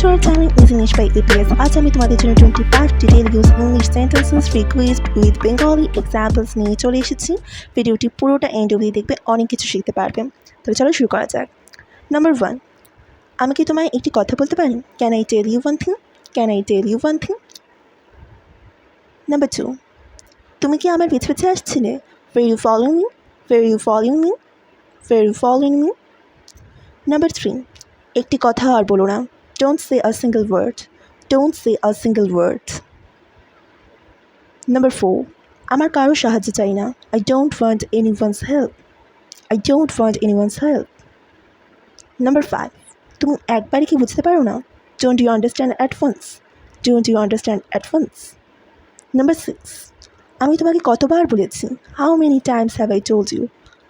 to our channel is English by APS. আজ আমি তোমাদের জন্য 25 detail use English sentences request with Bengali examples নিয়ে চলে এসেছি। ভিডিওটি পুরোটা এন্ড অবধি দেখবে, অনেক কিছু শিখতে পারবে। তবে চলো শুরু করা যাক। নাম্বার 1, আমি কি তোমায় একটি কথা বলতে পারি? Can I tell you one thing? Can I tell you one thing? Number 2, তুমি কি আমার পিছে পিছে আসছিলে? Were you following me? Were you following me? Were you following me? Number 3, একটি কথা আর বলো না। Don't say a single word. Don't say a single word. Number 4, আমার কারো সাহায্য চাই না। I don't want anyone's help. I don't want anyone's help. Number 5, তুমি একবারই কি বুঝতে পারো না? Don't you understand at once? Don't you understand at once? Number 6, আমি তোমাকে কতবার বলেছি? How many times have I told you?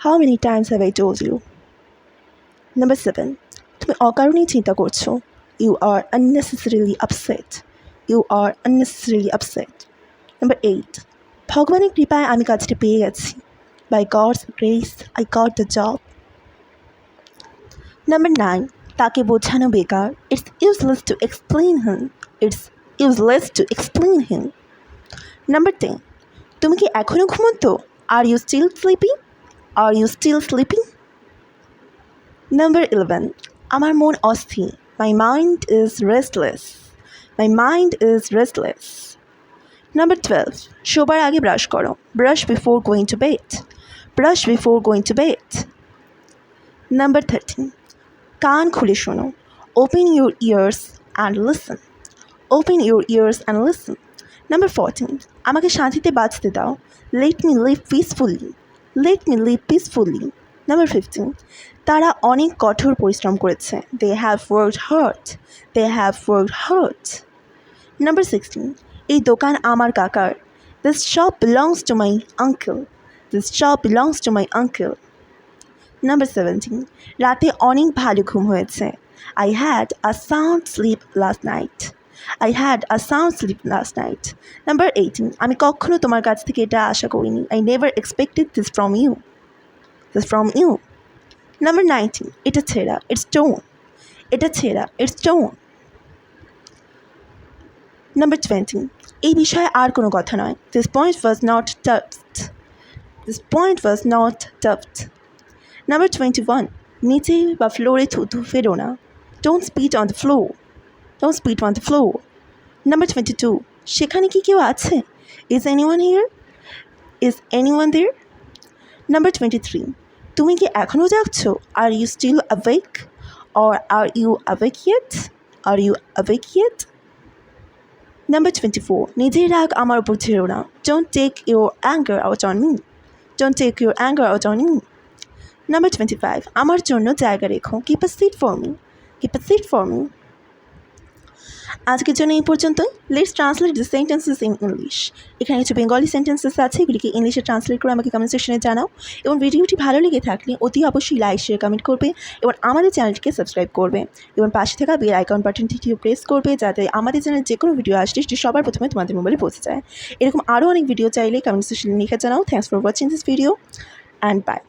How many times have I told you? Number 7, তুমি অকারণেই চিন্তা করছো। You are unnecessarily upset. You are unnecessarily upset. Number 8, ভগবানের কৃপায় আমি কাজটি পেয়ে গেছি। By God's grace, I got the job. Number 9, তাকে বোঝানো বেকার। It's useless to explain him. It's useless to explain him. Number 10, তুমি কি এখনও ঘুমন্ত? Are you still sleeping? Are you still sleeping? Number 11, আমার মন অস্থির। My mind is restless. My mind is restless. Number 12, শোবার আগে ব্রাশ করো। Brush before going to bed. Brush before going to bed. Number 13, কান খুলে শোনো। Open your ears and listen. Open your ears and listen. Number 14, আমাকে শান্তিতে বাঁচতে দাও। Let me live peacefully. Let me live peacefully. Number 15, তারা অনেক কঠোর পরিশ্রম করেছে। They have worked hard. They have worked hard. Number 16, এই দোকান আমার কাকার। This shop belongs to my uncle. This shop belongs to my uncle. Number 17, রাতে অনেক ভালো ঘুম হয়েছে। I had a sound sleep last night. I had a sound sleep last night. Number 18, আমি কখনো তোমার কাছ থেকে এটা আশা করিনি। I never expected this from you. This from you. Number 19, এটা ছেঁড়া। It's torn. এটা ছেঁড়া। It's torn. Number 20, এই বিষয়ে আর কোনো কথা নয়। This point was not touched. This point was not touched. Number 21, নিচে বা ফ্লোরে থুতু ফেলো না। Don't spit on the floor. Don't spit on the floor. Number 22, সেখানে কি কেউ আছে? Is anyone here? Is anyone there? Number 23, তুমি কি এখনও জাগছো? Are you still awake? Or are you awake yet? Are you awake yet? Number 24, নিজের রাগ আমার উপর ছেড়ো না। Don't take your anger out on me. Don't take your anger out on me. Number 25, আমার জন্য জায়গা রেখো। Keep a seat for me. Keep a seat for me. আজকের জন্য এই পর্যন্তই। Let's translate the sentences in English. এখানে কিছু বেঙ্গলি সেন্টেন্সেস আছে, এগুলিকে ইংলিশে ট্রান্সলেট করে আমাকে কমেন্ট সেকশনে জানাও। এবং ভিডিওটি ভালো লেগে থাকলে অতি অবশ্যই লাইক শেয়ার কমেন্ট করবে এবং আমাদের চ্যানেলটিকে সাবস্ক্রাইব করবে এবং পাশে থাকা বেল আইকন বাটনটিও প্রেস করবে, যাতে আমাদের চ্যানেলে যে কোনো ভিডিও আসলে সেটি সবার প্রথমে তোমাদের মোবাইলে পৌঁছে যায়। এরকম আরও অনেক ভিডিও চাইলে কমেন্ট সেকশনে লিখে জানাও। Thanks for watching this video and by.